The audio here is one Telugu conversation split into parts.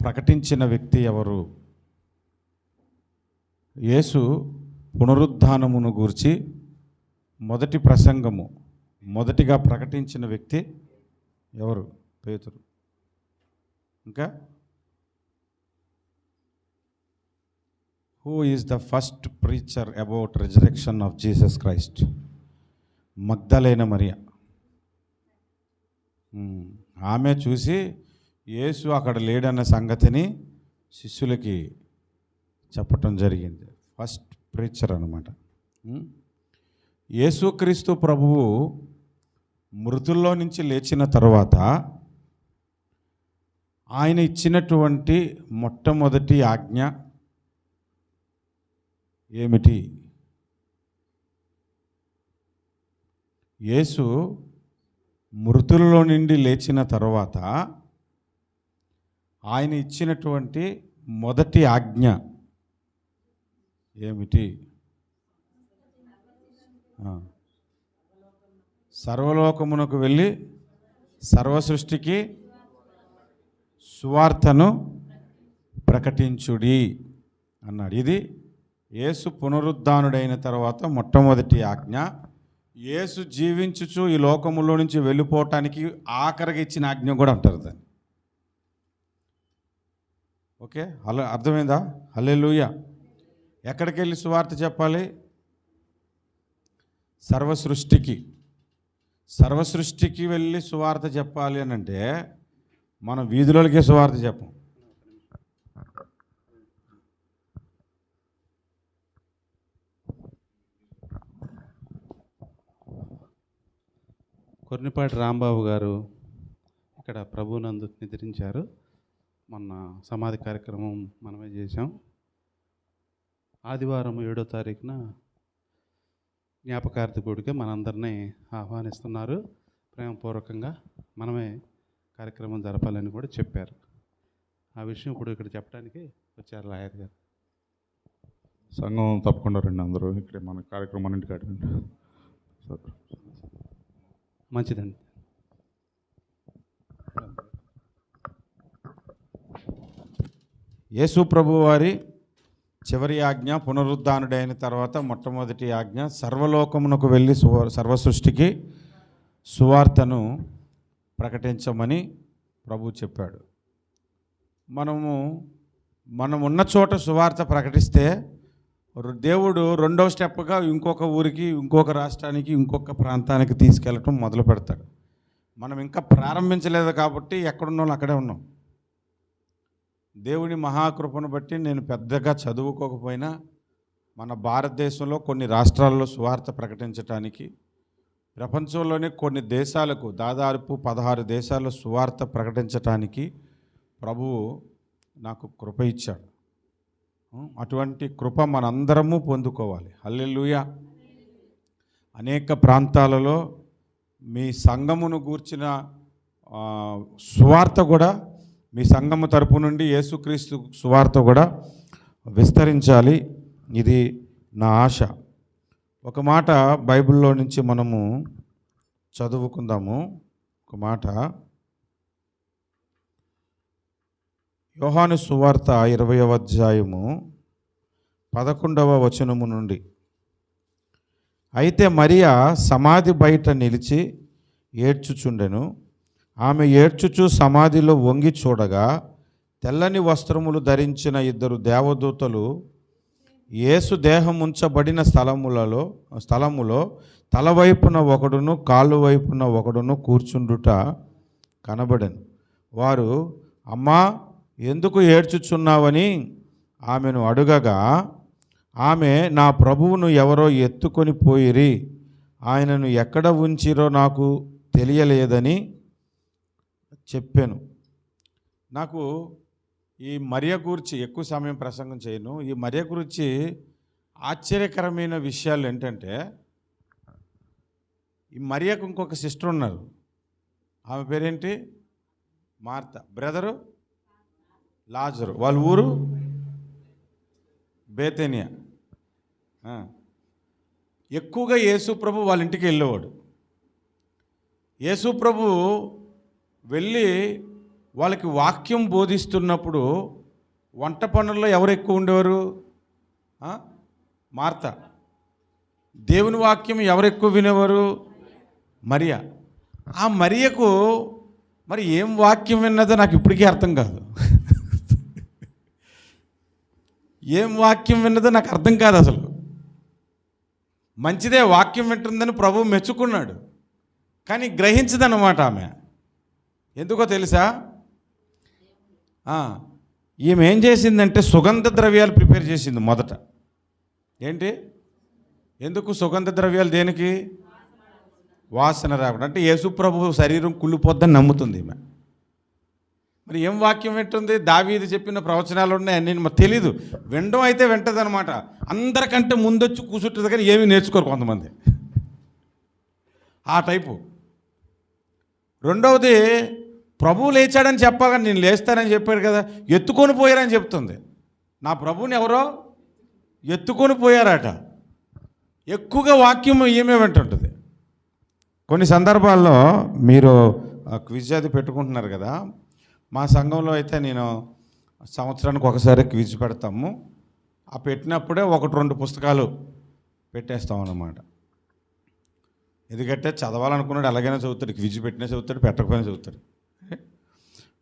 ప్రకటించిన వ్యక్తి ఎవరు? యేసు పునరుద్ధానమును గూర్చి మొదటి ప్రసంగము మొదటిగా ప్రకటించిన వ్యక్తి ఎవరు? పేతురు. ఇంకా who is the first preacher about resurrection of Jesus Christ? మగ్దలేన మరియ. ఆమె చూసి యేసు అక్కడ లేడన్న సంగతిని శిష్యులకి చెప్పటం జరిగింది. ఫస్ట్ ప్రీచర్ అన్నమాట. యేసుక్రీస్తు ప్రభువు మృతుల్లో నుంచి లేచిన తర్వాత ఆయన ఇచ్చినటువంటి మొట్టమొదటి ఆజ్ఞ ఏమిటి? యేసు మృతుల్లో నుండి లేచిన తర్వాత ఆయన ఇచ్చినటువంటి మొదటి ఆజ్ఞ ఏమిటి? సర్వలోకమునకు వెళ్ళి సర్వసృష్టికి సువార్తను ప్రకటించుడి అన్నాడు. ఇది యేసు పునరుద్ధానుడైన తర్వాత మొట్టమొదటి ఆజ్ఞ. యేసు జీవించుచు ఈ లోకములో నుంచి వెళ్ళిపోవటానికి ఆఖరిగా ఇచ్చిన ఆజ్ఞ కూడా అంటారు దాన్ని. ఓకే, అర్థమైందా? హల్లెలూయా. ఎక్కడికి వెళ్ళి సువార్త చెప్పాలి? సర్వసృష్టికి వెళ్ళి సువార్త చెప్పాలి అని అంటే మనం వీధులకే సువార్త చెప్పం. కొర్నిపాటి రాంబాబు గారు ఇక్కడ ప్రభునందు నిద్రించారు. మొన్న సమాధి కార్యక్రమం మనమే చేశాం. ఆదివారం 7వ తారీఖున జ్ఞాపకార్థి గుడికి మనందరినీ ఆహ్వానిస్తున్నారు. ప్రేమపూర్వకంగా మనమే కార్యక్రమం జరపాలని కూడా చెప్పారు. ఆ విషయం ఇప్పుడు ఇక్కడ చెప్పడానికి వచ్చారు లాయర్ గారు. సంఘం తప్పకుండా రండి అందరూ. ఇక్కడ మన కార్యక్రమం ఇంటికి అడగండి. మంచిదండి. యేసు ప్రభు వారి చివరి ఆజ్ఞ పునరుద్ధానుడైన తర్వాత మొట్టమొదటి ఆజ్ఞ సర్వలోకమునకు వెళ్ళి సర్వసృష్టికి సువార్తను ప్రకటించమని ప్రభు చెప్పాడు. మనం ఉన్న చోట సువార్త ప్రకటిస్తే దేవుడు రెండవ స్టెప్గా ఇంకొక ఊరికి, ఇంకొక రాష్ట్రానికి, ఇంకొక ప్రాంతానికి తీసుకెళ్ళటం మొదలు పెడతాడు. మనం ఇంకా ప్రారంభించలేదు కాబట్టి ఎక్కడున్నాం అక్కడే ఉన్నాం. దేవుని మహాకృపను బట్టి నేను పెద్దగా చదువుకోకపోయినా మన భారతదేశంలో కొన్ని రాష్ట్రాల్లో సువార్త ప్రకటించటానికి, ప్రపంచంలోనే కొన్ని దేశాలకు దాదాపు 16 దేశాల్లో సువార్త ప్రకటించటానికి ప్రభువు నాకు కృప ఇచ్చాడు. అటువంటి కృప మనందరము పొందుకోవాలి. హల్లెలూయా. అనేక ప్రాంతాలలో మీ సంఘమును గూర్చిన సువార్త కూడా, మీ సంఘము తరపు నుండి యేసుక్రీస్తు సువార్త కూడా విస్తరించాలి. ఇది నా ఆశ. ఒక మాట బైబిల్లో నుంచి మనము చదువుకుందాము. ఒక మాట యోహాను సువార్త 20వ అధ్యాయము 11వ వచనము నుండి. అయితే మరియా సమాధి బయట నిలిచి ఏడ్చుచుండెను. ఆమె ఏడ్చుచు సమాధిలో వంగి చూడగా తెల్లని వస్త్రములు ధరించిన 2 దేవదూతలు యేసు దేహం ఉంచబడిన స్థలములో తలవైపున ఒకడును కాళ్ళు వైపున ఒకడును కూర్చుండుట కనబడెను. వారు, అమ్మా, ఎందుకు ఏడ్చుచున్నావని ఆమెను అడుగగా, ఆమె, నా ప్రభువును ఎవరో ఎత్తుకొని పోయిరి, ఆయనను ఎక్కడ ఉంచిరో నాకు తెలియలేదని చెప్పాను. నాకు ఈ మరియ గురించి ఎక్కువ సమయం ప్రసంగం చేయను. ఈ మరియ గురించి ఆశ్చర్యకరమైన విషయాలు ఏంటంటే, ఈ మరియకు ఇంకొక సిస్టర్ ఉన్నారు. ఆమె పేరేంటి? మార్త. బ్రదరు లాజరు. వాళ్ళ ఊరు బేతేనియా. ఎక్కువగా యేసు ప్రభు వాళ్ళ ఇంటికి వెళ్ళేవాడు. యేసు ప్రభు వెళ్ళి వాళ్ళకి వాక్యం బోధిస్తున్నప్పుడు వంట పనుల్లో ఎవరు ఎక్కువ ఉండేవారు? మార్త. దేవుని వాక్యం ఎవరు ఎక్కువ వినేవారు? మరియా. ఆ మరియకు మరి ఏం వాక్యం విన్నదో నాకు ఇప్పటికీ అర్థం కాదు. ఏం వాక్యం విన్నదో నాకు అర్థం కాదు అసలు. మంచిదే, వాక్యం వింటుందని ప్రభువు మెచ్చుకున్నాడు, కానీ గ్రహించదన్నమాట ఆమె. ఎందుకో తెలుసా? ఈమె ఏం చేసిందంటే సుగంధ ద్రవ్యాలు ప్రిపేర్ చేసింది మొదట. ఏంటి? ఎందుకు సుగంధ ద్రవ్యాలు? దేనికి? వాసన రాకుండా. అంటే యేసుప్రభు శరీరం కుళ్ళిపోద్దని నమ్ముతుంది ఈమె. మరి ఏం వాక్యం వింటుంది? దావీదు చెప్పిన ప్రవచనాలు ఉన్నాయి, అన్నీ తెలీదు. వినడం అయితే వింటది అనమాట. అందరికంటే ముందొచ్చి కూర్చుంటుంది, కానీ ఏమీ నేర్చుకోరు కొంతమంది, ఆ టైపు. రెండవది, ప్రభువు లేచాడని చెప్పాలని, నేను లేస్తానని చెప్పాడు కదా, ఎత్తుకొని పోయారని చెప్తుంది. నా ప్రభువుని ఎవరో ఎత్తుకొని పోయారట. ఎక్కువగా వాక్యం ఏమే వింటుంటుంది. కొన్ని సందర్భాల్లో మీరు క్విజ్ అది పెట్టుకుంటున్నారు కదా, మా సంఘంలో అయితే నేను సంవత్సరానికి ఒకసారి క్విజ్ పెడతాము. ఆ పెట్టినప్పుడే 1-2 పుస్తకాలు పెట్టేస్తాం అన్నమాట. ఎందుకంటే చదవాలనుకున్నాడు అలాగైనా చదువుతాడు, క్విజ్ పెట్టినా చదువుతాడు, పెట్టకపోయినా చదువుతాడు.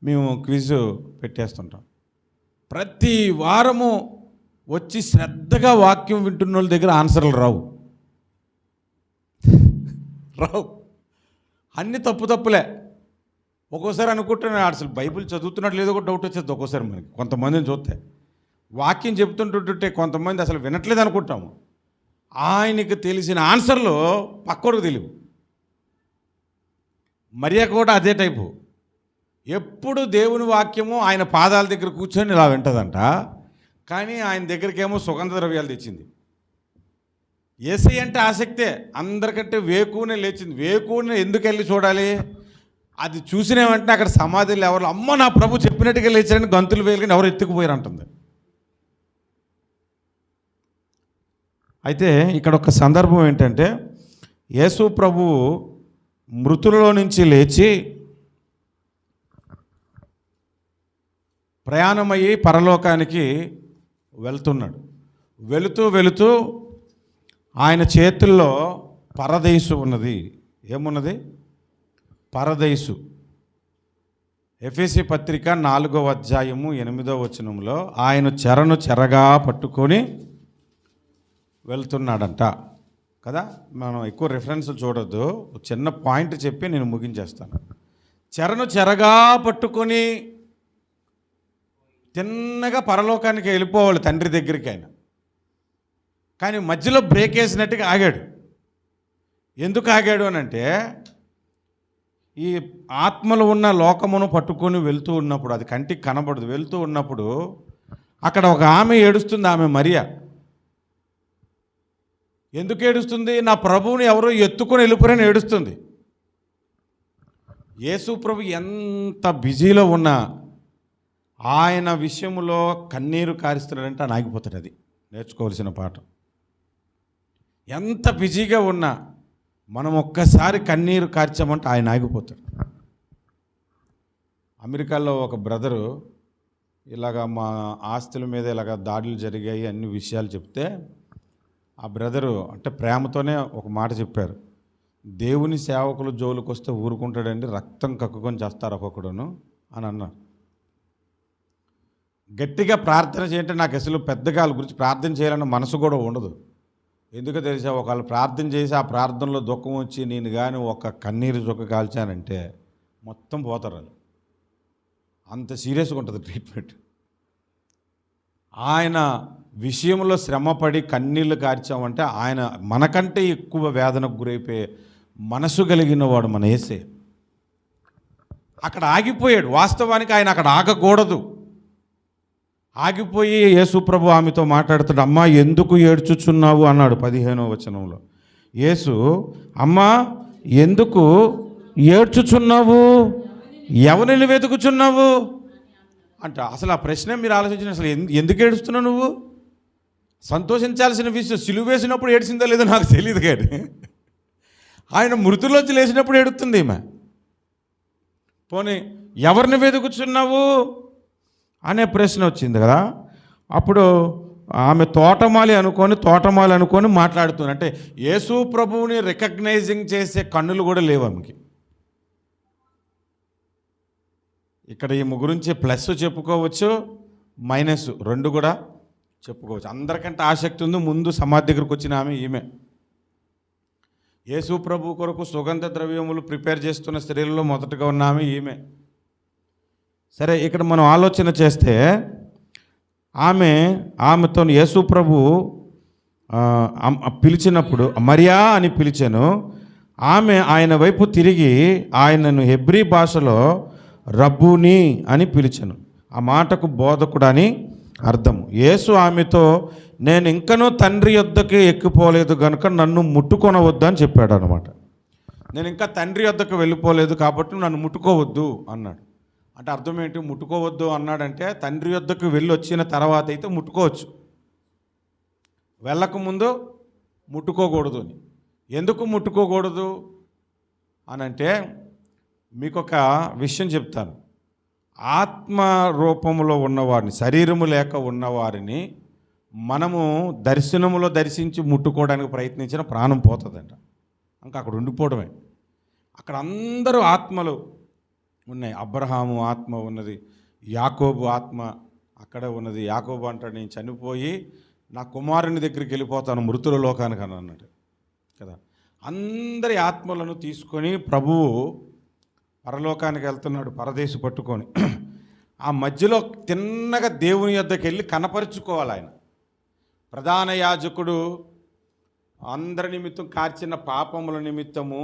మేము క్విజ్ పెట్టేస్తుంటాం. ప్రతి వారము వచ్చి శ్రద్ధగా వాక్యం వింటున్న వాళ్ళ దగ్గర ఆన్సర్లు రావు. అన్ని తప్పులే. ఒక్కోసారి అనుకుంటున్నాను అసలు బైబిల్ చదువుతున్నట్టు లేదో కూడా డౌట్ వచ్చేది ఒక్కోసారి మనకి. కొంతమందిని చూస్తే వాక్యం చెప్తుంటుంటే కొంతమంది అసలు వినట్లేదు అనుకుంటాము. ఆయనకి తెలిసిన ఆన్సర్లు పక్కోడికి తెలియవు. మరియా కూడా అదే టైపు. ఎప్పుడు దేవుని వాక్యము ఆయన పాదాల దగ్గర కూర్చొని ఇలా వింటదంట, కానీ ఆయన దగ్గరికేమో సుగంధ ద్రవ్యాలు తెచ్చింది. యేసయ్య అంటే ఆసక్తే, అందరికంటే వేకువనే లేచింది. వేకువనే ఎందుకు వెళ్ళి చూడాలి? అది చూసిన వెంటనే అక్కడ సమాధులు ఎవరు, అమ్మ నా ప్రభు చెప్పినట్టుగా లేచారని గంతులు వేయగానే ఎవరు ఎత్తుకుపోయారు అంటుంది. అయితే ఇక్కడ ఒక సందర్భం ఏంటంటే, యేసు ప్రభువు మృతులలో నుంచి లేచి ప్రయాణమయ్యి పరలోకానికి వెళ్తున్నాడు. వెళుతూ ఆయన చేతుల్లో పరదైసు ఉన్నది. ఏమున్నది? పరదైసు. ఎఫెసీ పత్రిక 4వ అధ్యాయము 8వ వచనంలో ఆయన చెరగా పట్టుకొని వెళ్తున్నాడంట కదా. మనం ఎక్కువ రిఫరెన్స్లు చూడొద్దు, చిన్న పాయింట్ చెప్పి నేను ముగించేస్తాను. చెరగా పట్టుకొని తిన్నగా పరలోకానికి వెళ్ళిపోవాలి తండ్రి దగ్గరికి ఆయన. కానీ మధ్యలో బ్రేక్ వేసినట్టుగా ఆగాడు. ఎందుకు ఆగాడు అని అంటే, ఈ ఆత్మలు ఉన్న లోకమును పట్టుకొని వెళ్తూ ఉన్నప్పుడు, అది కంటికి కనబడదు, వెళ్తూ ఉన్నప్పుడు అక్కడ ఒక ఆమె ఏడుస్తుంది. ఆమె మరియా. ఎందుకు ఏడుస్తుంది? నా ప్రభువుని ఎవరో ఎత్తుకొని వెళ్ళిపోరని ఏడుస్తుంది. యేసు ప్రభు ఎంత బిజీలో ఉన్నా ఆయన విషయంలో కన్నీరు కారుస్తున్నాడంటే ఆయన ఆగిపోతాడు. అది నేర్చుకోవాల్సిన పాఠం. ఎంత బిజీగా ఉన్నా మనం ఒక్కసారి కన్నీరు కార్చామంటే ఆయన ఆగిపోతాడు. అమెరికాలో ఒక బ్రదరు ఇలాగా మా ఆస్తుల మీద ఇలాగ దాడులు జరిగాయి అన్ని విషయాలు చెప్తే, ఆ బ్రదరు అంటే ప్రేమతోనే ఒక మాట చెప్పారు. దేవుని సేవకులు జోలికి వస్తే ఊరుకుంటాడండి, రక్తం కక్కుకొని చేస్తారు ఒక్కొక్కడును అని అన్నారు. గట్టిగా ప్రార్థన చేయంటే నాకు అసలు పెద్దగా వాళ్ళ గురించి ప్రార్థన చేయాలన్న మనసు కూడా ఉండదు. ఎందుకో తెలుసా, ఒకవేళ ప్రార్థన చేసి ఆ ప్రార్థనలో దుఃఖం వచ్చి నేను కానీ ఒక కన్నీరు చుక్క కాల్చానంటే మొత్తం పోతారు వాళ్ళు. అంత సీరియస్గా ఉంటుంది ట్రీట్మెంట్. ఆయన విషయంలో శ్రమపడి కన్నీళ్ళు కార్చామంటే ఆయన మనకంటే ఎక్కువ వేదనకు గురైపోయే మనసు కలిగిన వాడు మన యేసే. అక్కడ ఆగిపోయాడు. వాస్తవానికి ఆయన అక్కడ ఆగకూడదు. ఆగిపోయి యేసు ప్రభు ఆమెతో మాట్లాడుతాడు. అమ్మా ఎందుకు ఏడ్చుచున్నావు అన్నాడు 15వ వచనంలో. యేసు, అమ్మా ఎందుకు ఏడ్చుచున్నావు, ఎవరిని వెతుకుచున్నావు అంట. అసలు ఆ ప్రశ్న మీరు ఆలోచించిన, అసలు ఎందుకు ఏడుస్తున్నావు నువ్వు? సంతోషించాల్సిన విషయం, సిలువ వేసినప్పుడు ఏడ్చిందో లేదో నాకు తెలియదు, కానీ ఆయన మృతుల్లోంచి లేచినప్పుడు ఏడుతుంది ఈమె. పోనీ ఎవరిని వెతుకుచున్నావు అనే ప్రశ్న వచ్చింది కదా. అప్పుడు ఆమె తోటమాలి అనుకొని మాట్లాడుతుంది. అంటే యేసు ప్రభువుని రికగ్నైజింగ్ చేసే కన్నులు కూడా లేవు ఆమెకి. ఇక్కడ ఈ గురించి ప్లస్ చెప్పుకోవచ్చు, మైనస్ రెండు కూడా చెప్పుకోవచ్చు. అందరికంటే ఆసక్తి ఉంది ముందు సమాధి దగ్గరకు వచ్చిన ఆమె ఈమె. యేసు ప్రభు కొరకు సుగంధ ద్రవ్యములు ప్రిపేర్ చేస్తున్న స్త్రీలలో మొదటగా ఉన్న ఆమె ఈమె. సరే, ఇక్కడ మనం ఆలోచన చేస్తే ఆమెతో యేసు ప్రభు పిలిచినప్పుడు మరియా అని పిలిచాను. ఆమె ఆయన వైపు తిరిగి ఆయనను హెబ్రీ భాషలో రబ్బూని అని పిలిచాను. ఆ మాటకు బోధకుడు అని అర్థం. యేసు ఆమెతో నేను ఇంకనూ తండ్రి యొద్దకి ఎక్కిపోలేదు కనుక నన్ను ముట్టుకొనవద్దు అని చెప్పాడు అనమాట. నేను ఇంకా తండ్రి యొద్దకు వెళ్ళిపోలేదు కాబట్టి నన్ను ముట్టుకోవద్దు అన్నాడు. అంటే అర్థం ఏంటి? ముట్టుకోవద్దు అన్నాడంటే తండ్రి యొద్దకు వెళ్ళి వచ్చిన తర్వాత అయితే ముట్టుకోవచ్చు, వెళ్ళకముందు ముట్టుకోకూడదు అని. ఎందుకు ముట్టుకోకూడదు అనంటే మీకు ఒక విషయం చెప్తాను. ఆత్మ రూపంలో ఉన్నవారిని, శరీరము లేక ఉన్నవారిని మనము దర్శనములో దర్శించి ముట్టుకోవడానికి ప్రయత్నించిన ప్రాణం పోతుందంట. ఇంకా అక్కడ ఉండిపోవడమే. అక్కడ అందరూ ఆత్మలు ఉన్నాయి. అబ్రహాము ఆత్మ ఉన్నది, యాకోబు ఆత్మ అక్కడే ఉన్నది. యాకోబు అంటాడు నేను చనిపోయి నా కుమారుని దగ్గరికి వెళ్ళిపోతాను మృతుల లోకానికి అని అన్నాడు కదా. అందరి ఆత్మలను తీసుకొని ప్రభువు పరలోకానికి వెళ్తున్నాడు పరదేశు పట్టుకొని. ఆ మధ్యలో తిన్నగా దేవుని యొద్దకు వెళ్ళి కనపరుచుకోవాలి ఆయన. ప్రధాన యాజకుడు అందరి నిమిత్తం కార్చిన పాపముల నిమిత్తము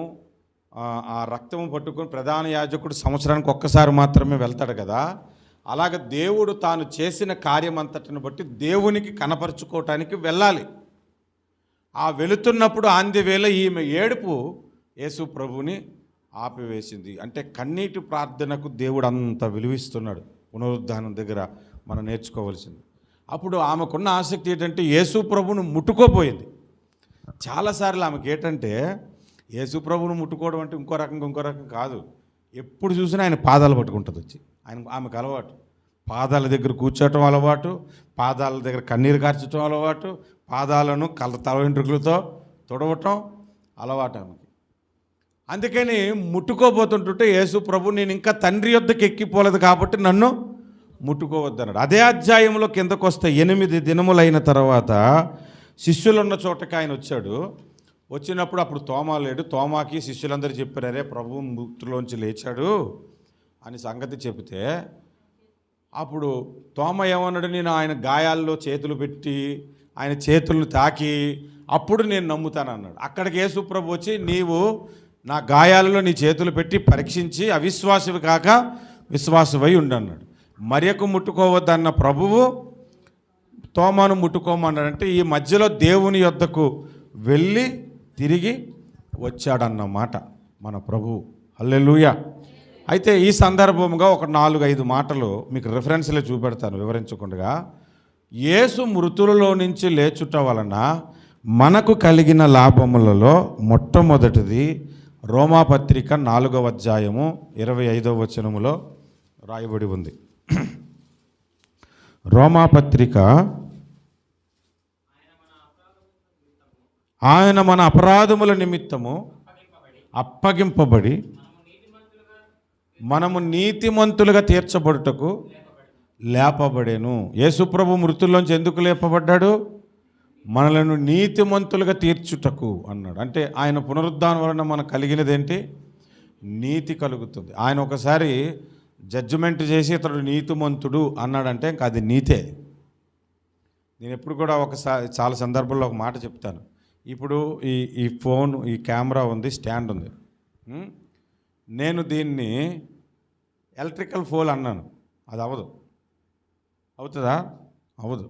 ఆ రక్తము పట్టుకొని ప్రధాన యాజకుడు సంవత్సరానికి ఒక్కసారి మాత్రమే వెళ్తాడు కదా. అలాగ దేవుడు తాను చేసిన కార్యమంతటిని బట్టి దేవునికి కనపరుచుకోవటానికి వెళ్ళాలి. ఆ వెళుతున్నప్పుడు ఆందివేళ ఈమె ఏడుపు యేసు ప్రభుని ఆపివేసింది. అంటే కన్నీటి ప్రార్థనకు దేవుడు అంత విలువిస్తున్నాడు. పునరుద్ధానం దగ్గర మనం నేర్చుకోవాల్సింది. అప్పుడు ఆమెకున్న ఆసక్తి ఏంటంటే యేసు ప్రభును ముట్టుకోపోయింది. చాలాసార్లు ఆమెకి ఏంటంటే యేసు ప్రభును ముట్టుకోవడం అంటే ఇంకో రకం కాదు. ఎప్పుడు చూసినా ఆయన పాదాలు పట్టుకుంటుంది వచ్చి. ఆమెకు అలవాటు, పాదాల దగ్గర కూర్చోవటం అలవాటు, పాదాల దగ్గర కన్నీరు కార్చడం అలవాటు, పాదాలను తల వెంట్రుకలతో తొడవటం అలవాటు ఆమెకి. అందుకని ముట్టుకోబోతుంటుంటే యేసు ప్రభు నేను ఇంకా తండ్రి యొద్దకు ఎక్కిపోలేదు కాబట్టి నన్ను ముట్టుకోవద్దన్నాడు. అదే అధ్యాయంలో కిందకు వస్తే 8 దినములైన తర్వాత శిష్యులున్న చోటకి ఆయన వచ్చాడు. వచ్చినప్పుడు అప్పుడు తోమా లేడు. తోమాకి శిష్యులందరూ చెప్పారు అరే ప్రభు మృతుల్లోంచి లేచాడు అని సంగతి చెబితే అప్పుడు తోమ ఏమన్నాడు? నేను ఆయన గాయాల్లో చేతులు పెట్టి ఆయన చేతులను తాకి అప్పుడు నేను నమ్ముతానన్నాడు. అక్కడికి యేసు ప్రభు వచ్చి నీవు నా గాయాలలో నీ చేతులు పెట్టి పరీక్షించి అవిశ్వాసవి కాక విశ్వాసవై ఉండన్నాడు. మరియకు ముట్టుకోవద్దన్న ప్రభువు తోమాను ముట్టుకోమన్నాడు. అంటే ఈ మధ్యలో దేవుని యొద్దకు వెళ్ళి తిరిగి వచ్చాడన్నమాట మన ప్రభువు. హల్లెలూయా. అయితే ఈ సందర్భంగా ఒక 4-5 మాటలు మీకు రెఫరెన్స్లే చూపెడతాను వివరించకుండా. యేసు మృతులలో నుంచి లేచుట వలన మనకు కలిగిన లాభములలో మొట్టమొదటిది రోమాపత్రిక 4వ అధ్యాయము 25వ వచనములో రాయబడి ఉంది. రోమాపత్రిక ఆయన మన అపరాధముల నిమిత్తము అప్పగింపబడి మనము నీతిమంతులుగా తీర్చబడుటకు లేపబడేను. యేసుప్రభు మృతుల్లోంచి ఎందుకు లేపబడ్డాడు? మనలను నీతిమంతులుగా తీర్చుటకు అన్నాడు. అంటే ఆయన పునరుద్ధానం వలన మనకు కలిగినదేంటి? నీతి కలుగుతుంది. ఆయన ఒకసారి జడ్జిమెంట్ చేసి ఇతడు నీతిమంతుడు అన్నాడంటే ఇంకా అది నీతే. నేను ఎప్పుడు కూడా ఒకసారి చాలా సందర్భాల్లో ఒక మాట చెప్తాను. ఇప్పుడు ఈ ఫోన్, ఈ కెమెరా ఉంది, స్టాండ్ ఉంది. నేను దీన్ని ఎలక్ట్రికల్ ఫోన్ అన్నాను, అది అవ్వదు. అవుతుందా? అవ్వదు.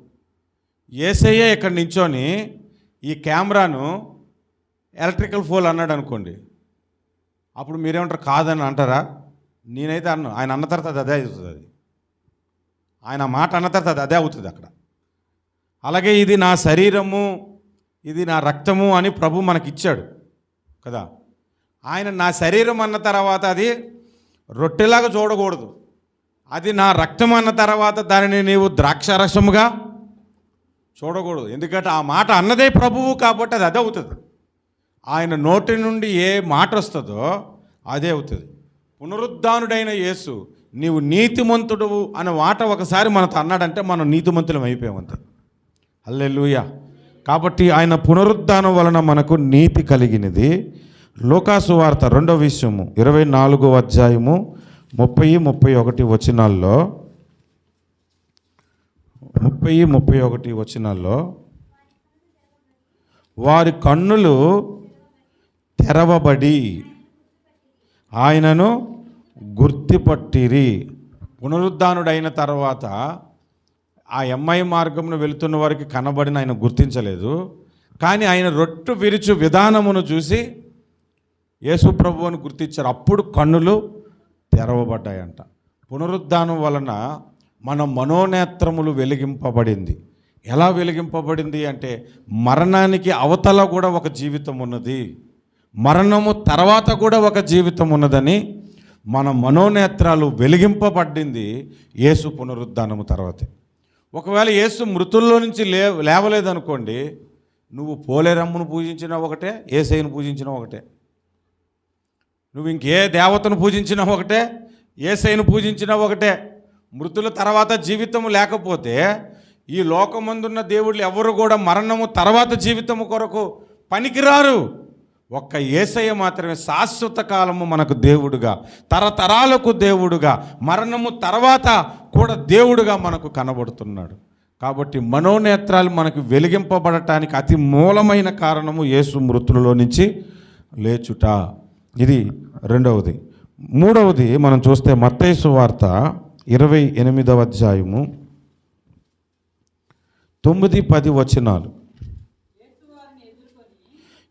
యేసయ్య ఇక్కడ నించొని ఈ కెమెరాను ఎలక్ట్రికల్ ఫోన్ అన్నాడు అనుకోండి, అప్పుడు మీరేమంటారు? కాదని అంటారా? నేనైతే అన్ను. ఆయన అన్న తర్వాత అది అదే అవుతుంది. అది ఆయన మాట అన్న తర్వాత అది అదే అవుతుంది అక్కడ. అలాగే ఇది నా శరీరము, ఇది నా రక్తము అని ప్రభు మనకిచ్చాడు కదా. ఆయన నా శరీరం అన్న తర్వాత అది రొట్టెలాగా చూడకూడదు. అది నా రక్తం అన్న తర్వాత దానిని నీవు ద్రాక్షారసముగా చూడకూడదు. ఎందుకంటే ఆ మాట అన్నదే ప్రభువు కాబట్టి అది అవుతుంది. ఆయన నోటి నుండి ఏ మాట వస్తుందో అదే అవుతుంది. పునరుద్ధానుడైన యేసు నీవు నీతిమంతుడు అనే మాట ఒకసారి మనతో అన్నాడంటే మనం నీతిమంతులం అయిపోయామంతే. హల్లెలూయా. కాబట్టి ఆయన పునరుద్ధానం వలన మనకు నీతి కలిగినది. లూకాసు వార్త 2వ విషయము 24వ అధ్యాయము 30-31 వచనాల్లో 30-31 వచనాల్లో వారి కన్నులు తెరవబడి ఆయనను గుర్తుపట్టిరి. పునరుద్ధానుడైన తర్వాత ఆ ఎంఐ మార్గమును వెళుతున్న వారికి కనబడిన ఆయన గుర్తించలేదు. కానీ ఆయన రొట్టె విరుచు విధానమును చూసి యేసు ప్రభువుని గుర్తించారు. అప్పుడు కన్నులు తెరవబడ్డాయంట. పునరుద్ధానం వలన మన మనోనేత్రములు వెలిగింపబడింది. ఎలా వెలిగింపబడింది అంటే మరణానికి అవతల కూడా ఒక జీవితం ఉన్నది, మరణము తర్వాత కూడా ఒక జీవితం ఉన్నదని మన మనోనేత్రాలు వెలిగింపబడింది యేసు పునరుద్ధానము తర్వాతే. ఒకవేళ యేసు మృతుల్లో నుంచి లేవలేదనుకోండి, నువ్వు పోలేరమ్మను పూజించినా ఒకటే, యేసయ్యను పూజించినా ఒకటే, నువ్వు ఇంకే దేవతను పూజించినా ఒకటే, యేసయ్యను పూజించినా ఒకటే. మృతుల తర్వాత జీవితము లేకపోతే ఈ లోకమందున్న దేవుళ్ళు ఎవరు కూడా మరణము తర్వాత జీవితము కొరకు పనికిరారు. ఒక్క యేసయ్య మాత్రమే శాశ్వత కాలము మనకు దేవుడుగా, తరతరాలకు దేవుడుగా, మరణము తర్వాత కూడా దేవుడుగా మనకు కనబడుతున్నాడు. కాబట్టి మనోనేత్రాలు మనకు వెలిగింపబడటానికి అతి మూలమైన కారణము యేసు మృతులలో నుంచి లేచుట. ఇది రెండవది. మూడవది మనం చూస్తే మత్తయి సువార్త 28వ అధ్యాయము 9-10 వచనాలు.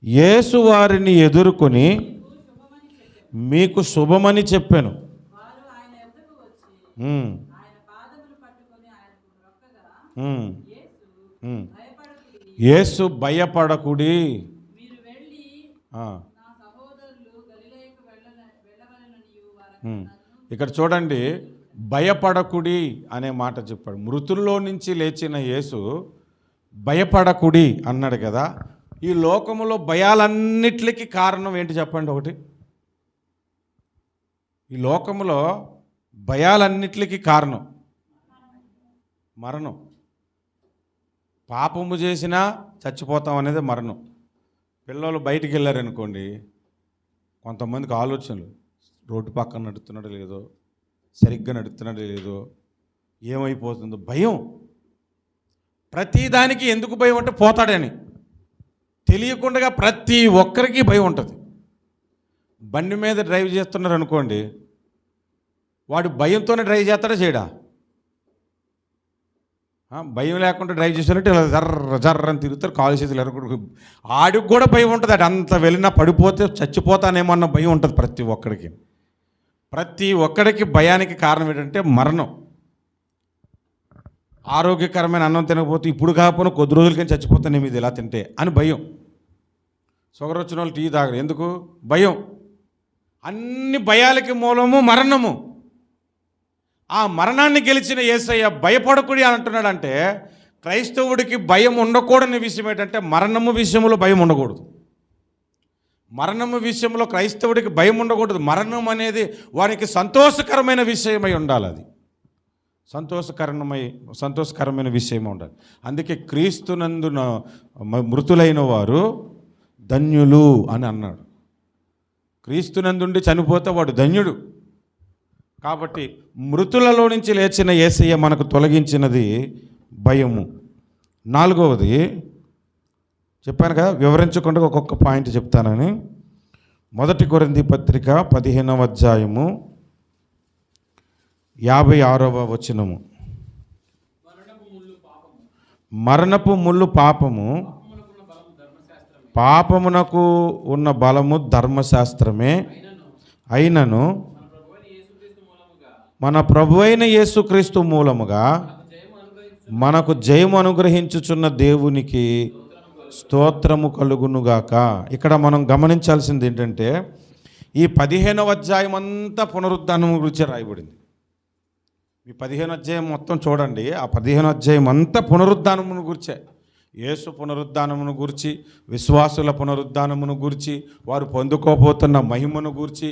యేసు వారిని ఎదుర్కొని మీకు శుభమని చెప్పాను. యేసు భయపడకుడి. ఇక్కడ చూడండి, భయపడకుడి అనే మాట చెప్పాడు. మృతుల్లో నుంచి లేచిన యేసు భయపడకుడి అన్నాడు కదా. ఈ లోకములో భయాలన్నిటికీ కారణం ఏంటి చెప్పండి ఒకటి. ఈ లోకములో భయాలన్నిటికీ కారణం మరణం. పాపము చేసినా చచ్చిపోతాం అనేది మరణం. పిల్లలు బయటికి వెళ్ళారనుకోండి, కొంతమందికి ఆలోచనలు, రోడ్డు పక్కన నడుస్తున్నాడో లేదో, సరిగ్గా నడుస్తున్నాడో లేదో, ఏమైపోతుందో భయం. ప్రతిదానికి ఎందుకు భయం అంటే పోతాడని తెలియకుండా ప్రతి ఒక్కరికి భయం ఉంటుంది. బండి మీద డ్రైవ్ చేస్తున్నారు అనుకోండి, వాడు భయంతోనే డ్రైవ్ చేస్తాడా చేయడా? భయం లేకుండా డ్రైవ్ చేసినట్టు ఇలా జర్ర జర్ర అని తిరుగుతారు, కాలు చేతులు ఎరగడు. ఆడికి కూడా భయం ఉంటుంది. అది అంత వెళ్ళినా పడిపోతే చచ్చిపోతానేమో అన్న భయం ఉంటుంది ప్రతి ఒక్కడికి. ప్రతి ఒక్కడికి భయానికి కారణం ఏంటంటే మరణం. ఆరోగ్యకరమైన అన్నం తినకపోతే ఇప్పుడు కాకపోయినా కొద్ది రోజులకి చచ్చిపోతానేమి ఇది ఇలా తింటే అని భయం. షుగర్ వచ్చిన వాళ్ళు టీ తాగరు, ఎందుకు? భయం. అన్ని భయాలకి మూలము మరణము. ఆ మరణాన్ని గెలిచిన యేసయ్య భయపడకుడి అని అంటున్నాడంటే క్రైస్తవుడికి భయం ఉండకూడని విషయం ఏంటంటే మరణము విషయంలో భయం ఉండకూడదు. మరణము విషయంలో క్రైస్తవుడికి భయం ఉండకూడదు. మరణం అనేది వానికి సంతోషకరమైన విషయమై ఉండాలి. అది సంతోషకరమైన విషయమై ఉండాలి. అందుకే క్రీస్తునందున మృతులైన వారు ధన్యులు అని అన్నాడు. క్రీస్తునందుండి చనిపోతే వాడు ధన్యుడు. కాబట్టి మృతులలో నుంచి లేచిన యేసయ్య మనకు తొలగించినది భయము. నాలుగవది చెప్పాను కదా, వివరించకుండా ఒక్కొక్క పాయింట్ చెప్తానని. 1 కొరింథీ పత్రిక 15వ అధ్యాయము 56వ వచనము. మరణపు ముళ్ళు పాపము, పాపమునకు ఉన్న బలము ధర్మశాస్త్రమే అయినను మన ప్రభువైన యేసుక్రీస్తు మూలముగా మనకు జయము అనుగ్రహించుచున్న దేవునికి స్తోత్రము కలుగునుగాక. ఇక్కడ మనం గమనించాల్సింది ఏంటంటే ఈ 15వ అధ్యాయం అంతా పునరుద్ధానం గురించి రాయబడింది. మీ 15వ అధ్యాయం మొత్తం చూడండి. ఆ 15వ అధ్యాయం అంతా పునరుద్ధానమును గురించే. యేసు పునరుద్ధానమును గురించి, విశ్వాసుల పునరుద్ధానమును గురించి, వారు పొందుకోబోతున్న మహిమను గురించి,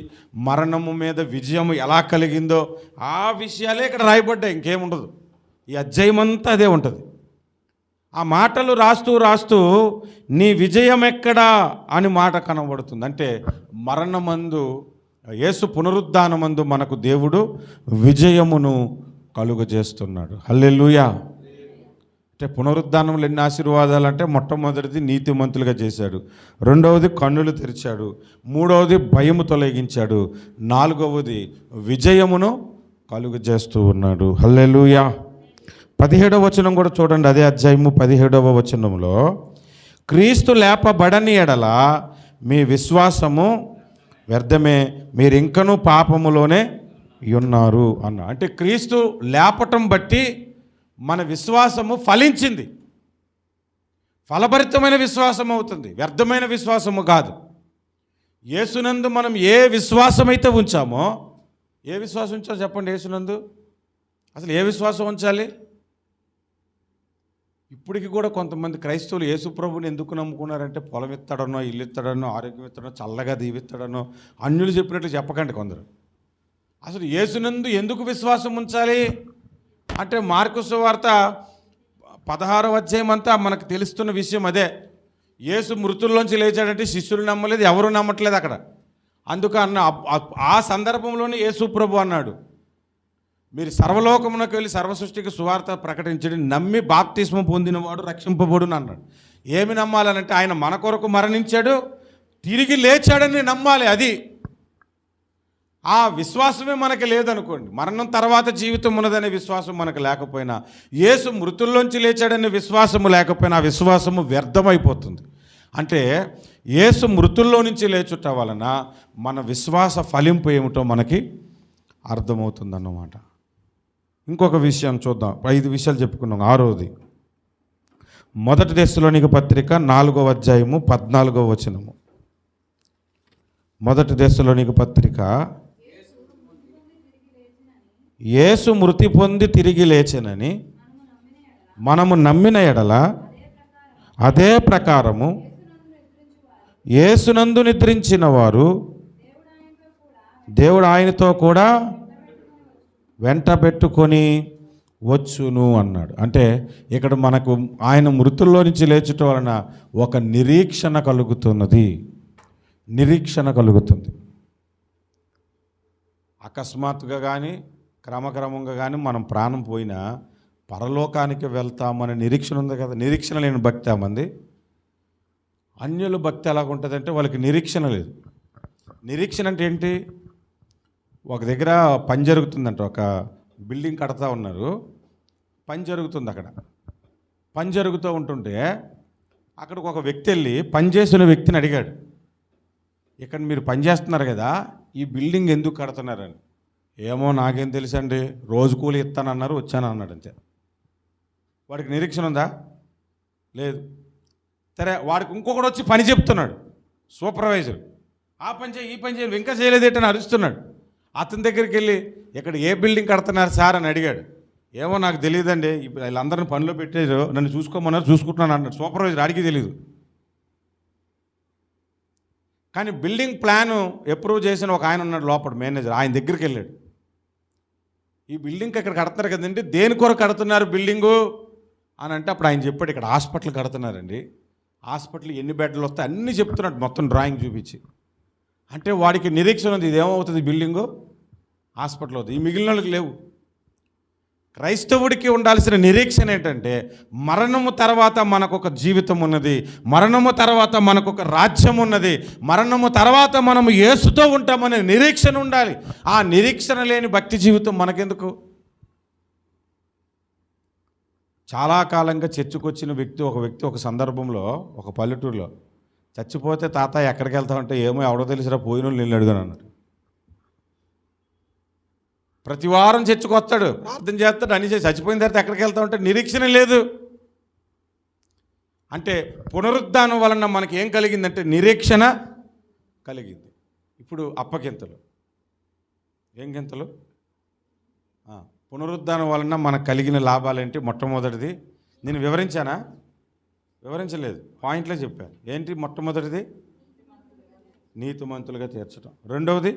మరణము మీద విజయం ఎలా కలిగిందో ఆ విషయాలే ఇక్కడ రాయబడ్డాయి. ఇంకేముండదు. ఈ అధ్యాయం అంతా అదే ఉంటుంది. ఆ మాటలు రాస్తూ రాస్తూ నీ విజయం ఎక్కడా అని మాట కనబడుతుంది. అంటే మరణమందు, యేసు పునరుద్ధానమందు మనకు దేవుడు విజయమును కలుగజేస్తున్నాడు. హల్లెలూయా. అంటే పునరుద్ధానంలో ఎన్ని ఆశీర్వాదాలు అంటే, మొట్టమొదటిది నీతిమంతులుగా చేశాడు, రెండవది కన్నులు తెరిచాడు, మూడవది భయము తొలగించాడు, నాలుగవది విజయమును కలుగజేస్తూ ఉన్నాడు. హల్లెలూయా. 17వ వచనం కూడా చూడండి. అదే అధ్యాయము 17వ వచనంలో, క్రీస్తు లేపబడని ఎడల మీ విశ్వాసము వ్యర్థమే, మీరు ఇంకనూ పాపములోనే ఉన్నారు అన్న. అంటే క్రీస్తు లేపటం బట్టి మన విశ్వాసము ఫలించింది. ఫలభరితమైన విశ్వాసం అవుతుంది, వ్యర్థమైన విశ్వాసము కాదు. యేసునందు మనం ఏ విశ్వాసమైతే ఉంచామో, ఏ విశ్వాసం ఉంచాలో చెప్పండి. యేసునందు అసలు ఏ విశ్వాసం ఉంచాలి? ఇప్పటికి కూడా కొంతమంది క్రైస్తవులు యేసుప్రభుని ఎందుకు నమ్ముకున్నారంటే, పొలం ఇస్తాడనో, ఇల్లు ఇస్తాడనో, ఆరోగ్యం ఇస్తాడనో, చల్లగా దీవిస్తాడనో, అన్యులు చెప్పినట్లు చెప్పకండి కొందరు. అసలు యేసునందు ఎందుకు విశ్వాసం ఉంచాలి అంటే, మార్కు సువార్త 16వ అధ్యాయం అంతా మనకు తెలుస్తున్న విషయం అదే. యేసు మృతుల్లోంచి లేచాడంటే శిష్యులు నమ్మలేదు, ఎవరు నమ్మట్లేదు అక్కడ. అందుకన్న ఆ సందర్భంలోనే యేసు ప్రభు అన్నాడు, మీరు సర్వలోకమునకు వెళ్ళి సర్వసృష్టికి సువార్త ప్రకటించండి, నమ్మి బాప్తిస్మం పొందినవాడు రక్షింపబడును అన్నాడు. ఏమి నమ్మాలనంటే, ఆయన మన కొరకు మరణించాడు, తిరిగి లేచాడని నమ్మాలి. అది ఆ విశ్వాసమే మనకి లేదనుకోండి, మరణం తర్వాత జీవితం ఉన్నదనే విశ్వాసం మనకు లేకపోయినా, యేసు మృతుల్లోంచి లేచాడనే విశ్వాసము లేకపోయినా ఆ విశ్వాసము వ్యర్థమైపోతుంది. అంటే యేసు మృతుల్లో నుంచి లేచుట వలన మన విశ్వాస ఫలింపు ఏమిటో మనకి అర్థమవుతుందన్నమాట. ఇంకొక విషయం చూద్దాం. 5 విషయాలు చెప్పుకున్నాం. 6వది, 1 దెస్సలోనిక పత్రిక 4వ అధ్యాయము 14వ వచనము. 1 దెస్సలోనిక పత్రిక, యేసు మృతి పొంది తిరిగి లేచెనని మనము నమ్మిన ఎడల, అదే ప్రకారము యేసునందు నిద్రించిన వారు దేవుడు ఆయనతో కూడా వెంటబెట్టుకొని వచ్చును అన్నాడు. అంటే ఇక్కడ మనకు ఆయన మృతుల్లో నుంచి లేచుట వలన ఒక నిరీక్షణ కలుగుతున్నది. నిరీక్షణ కలుగుతుంది. అకస్మాత్తుగా కానీ క్రమక్రమంగా కానీ మనం ప్రాణం పోయినా పరలోకానికి వెళ్తామనే నిరీక్షణ ఉంది కదా. నిరీక్షణ లేని భక్తి మంది. అన్యుల భక్తి ఎలాగుంటుందంటే, వాళ్ళకి నిరీక్షణ లేదు. నిరీక్షణ అంటే ఏంటి? ఒక దగ్గర పని జరుగుతుందంట, ఒక బిల్డింగ్ కడతా ఉన్నారు, పని జరుగుతుంది. అక్కడ పని జరుగుతూ ఉంటుంటే అక్కడికి ఒక వ్యక్తి వెళ్ళి పనిచేసిన వ్యక్తిని అడిగాడు, ఇక్కడ మీరు పని చేస్తున్నారు కదా, ఈ బిల్డింగ్ ఎందుకు కడుతున్నారని. ఏమో నాకేం తెలుసండి, రోజు కూలి ఇస్తానన్నారు, వచ్చాను అన్నాడు. అంతే. వాడికి నిరీక్షణ ఉందా? లేదు. సరే, వాడికి ఇంకొకటి వచ్చి పని చెప్తున్నాడు, సూపర్వైజర్, ఆ పని చేయి, ఈ పని చేయి, ఇంకా చేయలేదేటని అరుస్తున్నాడు. అతని దగ్గరికి వెళ్ళి, ఇక్కడ ఏ బిల్డింగ్ కడుతున్నారు సార్ అని అడిగాడు. ఏమో నాకు తెలియదండి, వీళ్ళందరిని పనిలో పెట్టారు, నన్ను చూసుకోమన్నారు, చూసుకుంటున్నాను అన్నాడు. సూపర్వైజర్ ఆడికి తెలియదు. కానీ బిల్డింగ్ ప్లాను అప్రూవ్ చేసిన ఒక ఆయన ఉన్నాడు లోపల, మేనేజర్. ఆయన దగ్గరికి వెళ్ళాడు. ఈ బిల్డింగ్ ఇక్కడ కడుతున్నారు కదండి, దేని కొరకు కడుతున్నారు బిల్డింగు అని అంటే, అప్పుడు ఆయన చెప్పాడు, ఇక్కడ హాస్పిటల్ కడుతున్నారండి, హాస్పిటల్ ఎన్ని బెడ్లు వస్తాయి అన్నీ చెప్తున్నాడు, మొత్తం డ్రాయింగ్ చూపించి. అంటే వాడికి నిరీక్షణ ఉంది, ఇదేమవుతుంది బిల్డింగు, హాస్పిటల్ అవుతుంది. ఈ మిగిలిన వాళ్ళకి లేవు. క్రైస్తవుడికి ఉండాల్సిన నిరీక్షణ ఏంటంటే, మరణము తర్వాత మనకొక జీవితం ఉన్నది, మరణము తర్వాత మనకొక రాజ్యం ఉన్నది, మరణము తర్వాత మనము యేసుతో ఉంటామనే నిరీక్షణ ఉండాలి. ఆ నిరీక్షణ లేని భక్తి జీవితం మనకెందుకు? చాలా కాలంగా చర్చకు వచ్చిన ఒక వ్యక్తి ఒక సందర్భంలో ఒక పల్లెటూరులో చచ్చిపోతే, తాత ఎక్కడికి వెళ్తామంటే, ఏమో ఎవడో తెలిసిరా, పోయిన వాళ్ళు నేను అడుగుతాను అన్నాడు. ప్రతి వారం చర్చకు వస్తాడు, ప్రార్థన చేస్తాడు, అన్ని చేసి చచ్చిపోయిన తర్వాత ఎక్కడికి వెళ్తామంటే నిరీక్షణ లేదు. అంటే పునరుద్ధానం వలన మనకి ఏం కలిగిందంటే నిరీక్షణ కలిగింది. ఇప్పుడు అప్పగింతలు. ఏం గింతలు? పునరుద్ధానం వలన మనకు కలిగిన లాభాలేంటి? మొట్టమొదటిది నేను వివరించానా? వివరించలేదు, పాయింట్లో చెప్పాను. ఏంటి మొట్టమొదటిది? నీతిమంతులుగా తీర్చడం. రెండవది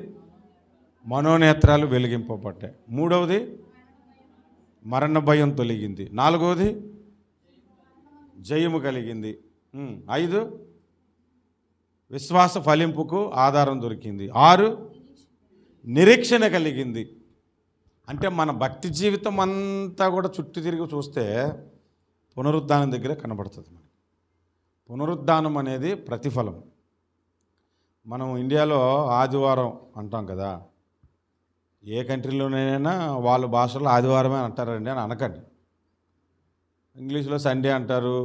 మనోనేత్రాలు వెలిగింపబడ్డాయి. మూడవది మరణ భయం తొలగింది. నాలుగవది జయము కలిగింది. 5 విశ్వాస ఫలింపుకు ఆధారం దొరికింది. 6 నిరీక్షణ కలిగింది. అంటే మన భక్తి జీవితం అంతా కూడా చుట్టూ తిరిగి చూస్తే పునరుద్ధానం దగ్గర కనబడుతుంది మనకి. పునరుద్ధానం అనేది ప్రతిఫలం. మనం ఇండియాలో ఆదివారం అంటాం కదా, ఏ కంట్రీలోనైనా వాళ్ళ భాషలో ఆదివారమే అంటారండి అని అనకండి. ఇంగ్లీష్లో సండే అంటారు,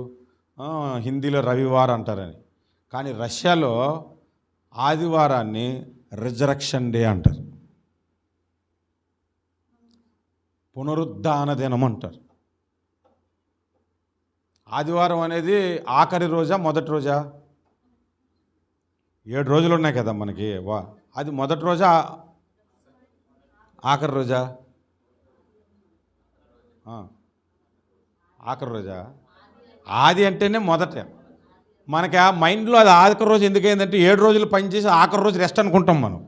హిందీలో రవివారం అంటారని. కానీ రష్యాలో ఆదివారాన్ని రిజరక్షన్ డే అంటారు, పునరుద్ధాన దినం అంటారు. ఆదివారం అనేది ఆఖరి రోజా మొదటి రోజా? 7 రోజులు ఉన్నాయి కదా మనకి. అది మొదటి రోజా ఆఖరి రోజా? ఆఖరి రోజా? ఆది అంటేనే మొదట. మనకి ఆ మైండ్లో అది ఆఖరి రోజు ఎందుకైందంటే 7 రోజులు పనిచేసి ఆఖరి రోజు రెస్ట్ అనుకుంటాం మనం.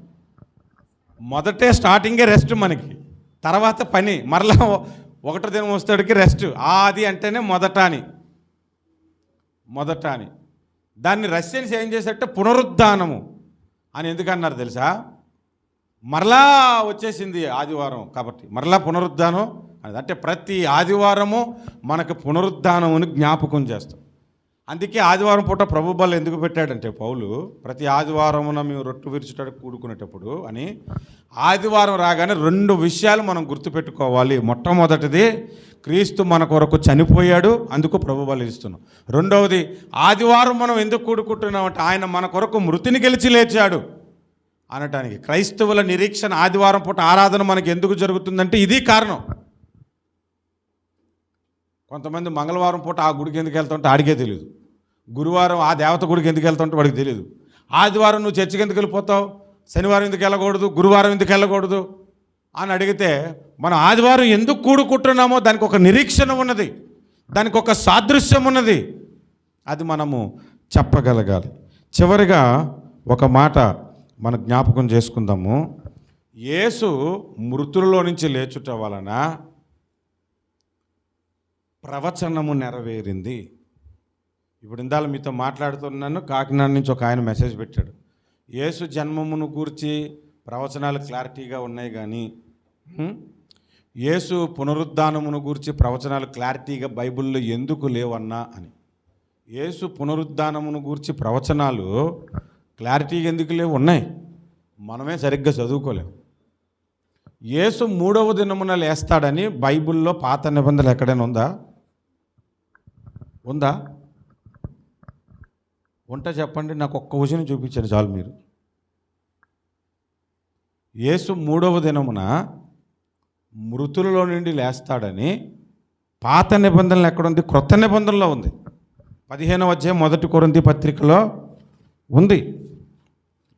మొదటే స్టార్టింగే రెస్ట్ మనకి, తర్వాత పని, మరలా 1వ దినం వస్తాడికి రెస్ట్. ఆది అంటేనే మొదట అని. దాన్ని రష్యన్స్ ఏం చేశారంటే పునరుద్ధానము అని ఎందుకన్నారు తెలుసా? మరలా వచ్చేసింది ఆదివారం కాబట్టి మరలా పునరుద్ధానం అనేది. అంటే ప్రతి ఆదివారము మనకు పునరుద్ధానముని జ్ఞాపకం చేస్తాం. అందుకే ఆదివారం పూట ప్రభు బల్ల ఎందుకు పెట్టాడంటే పౌలు, ప్రతి ఆదివారమున మేము రొట్టె విరుచుటకు కూడుకునేటప్పుడు అని. ఆదివారం రాగానే 2 విషయాలు మనం గుర్తుపెట్టుకోవాలి. మొట్టమొదటిది క్రీస్తు మన కొరకు చనిపోయాడు, అందుకు ప్రభు బలి ఇస్తున్నాం. రెండవది ఆదివారం మనం ఎందుకు కూడుకుంటున్నామంటే ఆయన మన కొరకు మృతిని గెలిచి లేచాడు అనటానికి. క్రైస్తవుల నిరీక్షణ ఆదివారం పూట ఆరాధన మనకి ఎందుకు జరుగుతుందంటే ఇది కారణం. కొంతమంది మంగళవారం పూట ఆ గుడికి ఎందుకు వెళ్తుంటే ఆడికే తెలియదు, గురువారం ఆ దేవత గుడికి ఎందుకు వెళ్తుంటే వాడికి తెలియదు, ఆదివారం నువ్వు చర్చికి ఎందుకు వెళ్ళిపోతావు, శనివారం ఎందుకు వెళ్ళకూడదు, గురువారం ఎందుకు వెళ్ళకూడదు అని అడిగితే మనం ఆదివారం ఎందుకు కూడుకుంటున్నామో దానికి ఒక నిరీక్షణ ఉన్నది, దానికి ఒక సాదృశ్యం ఉన్నది. అది మనము చెప్పగలగాలి. చివరిగా ఒక మాట మన జ్ఞాపకం చేసుకుందాము. యేసు మృతులలో నుంచి లేచుట వలన ప్రవచనము నెరవేరింది. ఇప్పుడు ఇందాక మీతో మాట్లాడుతున్నాను, కాకినాడ నుంచి ఒక ఆయన మెసేజ్ పెట్టాడు. యేసు జన్మమును గూర్చి ప్రవచనాలు క్లారిటీగా ఉన్నాయి, కానీ యేసు పునరుద్ధానమును గూర్చి ప్రవచనాలు క్లారిటీగా బైబిల్లో ఎందుకు లేవన్నా అని. యేసు పునరుద్ధానమును గూర్చి ప్రవచనాలు క్లారిటీగా ఎందుకు లేవు? ఉన్నాయి, మనమే సరిగ్గా చదువుకోలేము. యేసు 3వ దినమున లేస్తాడని బైబిల్లో పాత నిబంధనలు ఎక్కడైనా ఉందా? ఉంటే చెప్పండి, నాకు ఒక్క వచనం చూపించండి చాలు. మీరు యేసు 3వ దినమున మృతులలో నుండి లేస్తాడని పాత నిబంధనలు ఎక్కడుంది? క్రొత్త నిబంధనలో ఉంది. 15వ అధ్యాయం 1 కొరింథీ పత్రికలో ఉంది.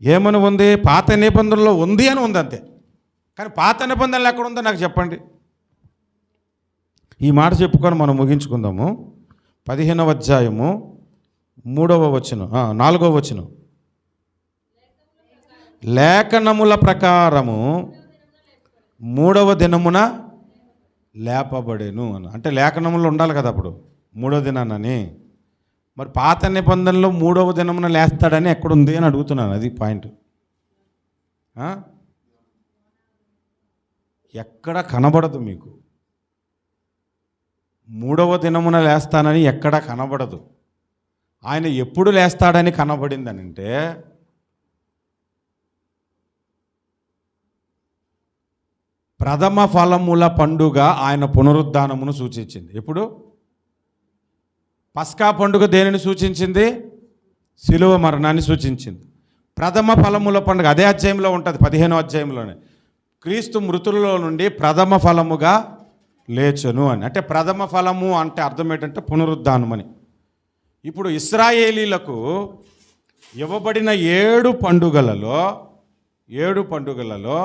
ఏమని ఉంది? పాత నిబంధనలో ఉంది అని ఉంది అంతే. కానీ పాత నిబంధనలు ఎక్కడుందో నాకు చెప్పండి. ఈ మాట చెప్పుకొని మనం ముగించుకుందాము. 15వ అధ్యాయము 3వ వచనం, 4వ వచనం. లేఖనముల ప్రకారము 3వ దినమున లేపబడెను అని. అంటే లేఖనములు ఉండాలి కదా అప్పుడు 3వ దినానని. మరి పాత నిబంధనలో 3వ దినమున లేస్తాడని ఎక్కడుంది అని అడుగుతున్నాను. అది పాయింట్. ఎక్కడ కనబడదు మీకు. 3వ దినమున లేస్తానని ఎక్కడా కనబడదు. ఆయన ఎప్పుడు లేస్తాడని కనబడిందని అంటే ప్రథమ ఫలముల పండుగ ఆయన పునరుద్ధానమును సూచించింది. ఎప్పుడు? పస్కా పండుగ దేనిని సూచించింది? శిలువ మరణాన్ని సూచించింది. ప్రథమ ఫలముల పండుగ అదే అధ్యాయంలో ఉంటుంది, 15వ అధ్యాయంలోనే. క్రీస్తు మృతులలో నుండి ప్రథమ ఫలముగా లేచును అని. అంటే ప్రథమ ఫలము అంటే అర్థం ఏంటంటే పునరుద్ధానం అని. ఇప్పుడు ఇశ్రాయేలీలకు ఇవ్వబడిన 7 పండుగలలో 7 పండుగలలో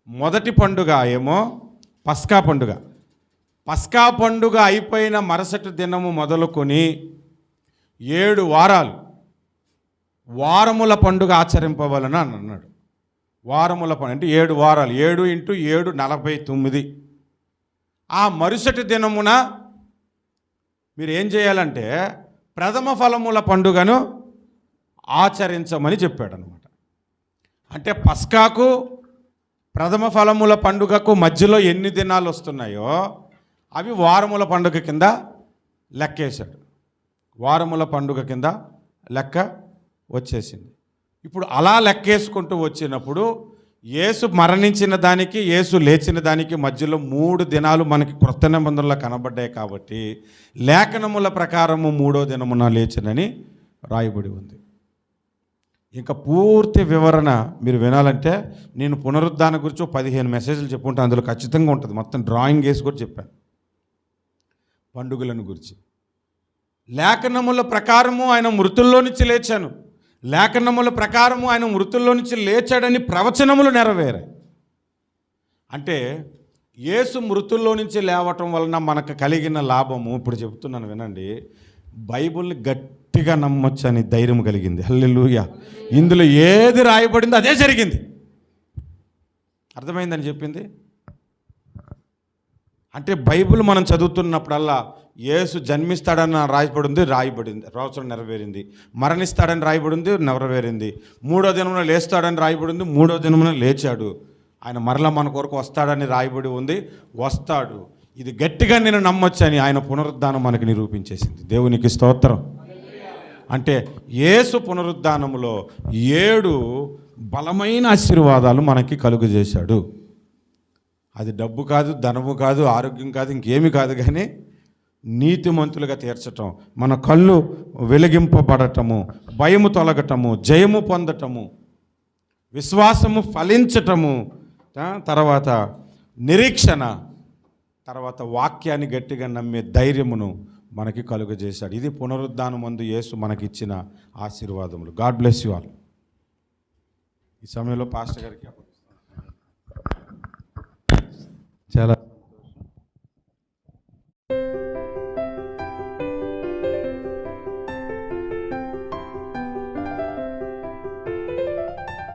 మొదటి పండుగ ఏమో పస్కా పండుగ. పస్కా పండుగ అయిపోయిన మరుసటి దినము మొదలుకొని 7 వారాలు వారముల పండుగ ఆచరింపవలన అని అన్నాడు. వారముల పండుగ అంటే 7 వారాలు, 7 × 7 49. ఆ మరుసటి దినమున మీరు ఏం చేయాలంటే ప్రథమ ఫలముల పండుగను ఆచరించమని చెప్పాడు అనమాట. అంటే పస్కాకు ప్రథమ ఫలముల పండుగకు మధ్యలో ఎన్ని దినాలు వస్తున్నాయో అవి వారముల పండుగ కింద లెక్కేశాడు. వారముల పండుగ కింద లెక్క వచ్చేసింది. ఇప్పుడు అలా లెక్కేసుకుంటూ వచ్చినప్పుడు యేసు మరణించిన దానికి యేసు లేచిన దానికి మధ్యలో 3 దినాలు మనకి క్రొత్త నిబంధనలో కనబడ్డాయి. కాబట్టి లేఖనముల ప్రకారము 3వ దినమున లేచినని రాయబడి ఉంది. ఇంకా పూర్తి వివరణ మీరు వినాలంటే నేను పునరుద్ధానం గురించి 15 మెసేజ్లు చెప్పుకుంటే అందులో ఖచ్చితంగా ఉంటుంది. మొత్తం డ్రాయింగ్ వేసి కూడా చెప్పాను పండుగలను గురించి. లేఖనముల ప్రకారము ఆయన మృతుల్లో నుంచి లేచాను, లేఖనముల ప్రకారము ఆయన మృతుల్లో నుంచి లేచాడని ప్రవచనములు నెరవేరాయి. అంటే యేసు మృతుల్లో నుంచి లేవటం వలన మనకు కలిగిన లాభము ఇప్పుడు చెప్తున్నాను వినండి. బైబిల్ని గట్టిగా నమ్మొచ్చని ధైర్యం కలిగింది. హల్లెలూయా. ఇందులో ఏది రాయబడిందో అదే జరిగింది. అర్థమైందని చెప్పింది. అంటే బైబిల్ మనం చదువుతున్నప్పుడల్లా యేసు జన్మిస్తాడని రాయబడింది, రావచనం నెరవేరింది. మరణిస్తాడని రాయబడింది, నెరవేరింది. 3వ దినమున లేస్తాడని రాయబడింది, 3వ దినమున లేచాడు. ఆయన మరలా మన కొరకు వస్తాడని రాయబడి ఉంది, వస్తాడు. ఇది గట్టిగా నేను నమ్మొచ్చని ఆయన పునరుద్ధానం మనకు నిరూపించేసింది. దేవునికి స్తోత్రం. అంటే యేసు పునరుద్ధానములో 7 బలమైన ఆశీర్వాదాలు మనకి కలుగజేశాడు. అది డబ్బు కాదు, ధనము కాదు, ఆరోగ్యం కాదు, ఇంకేమి కాదు, కానీ నీతిమంతులుగా తీర్చటం, మన కళ్ళు వెలిగింపబడటము, భయము తొలగటము, జయము పొందటము, విశ్వాసము ఫలించటము, తర్వాత నిరీక్షణ, తర్వాత వాక్యాన్ని గట్టిగా నమ్మే ధైర్యమును మనకి కలుగజేశాడు. ఇది పునరుద్ధానమందు యేసు మనకిచ్చిన ఆశీర్వాదములు. God bless you all. ఈ సమయంలో పాస్టర్ గారికి చాలా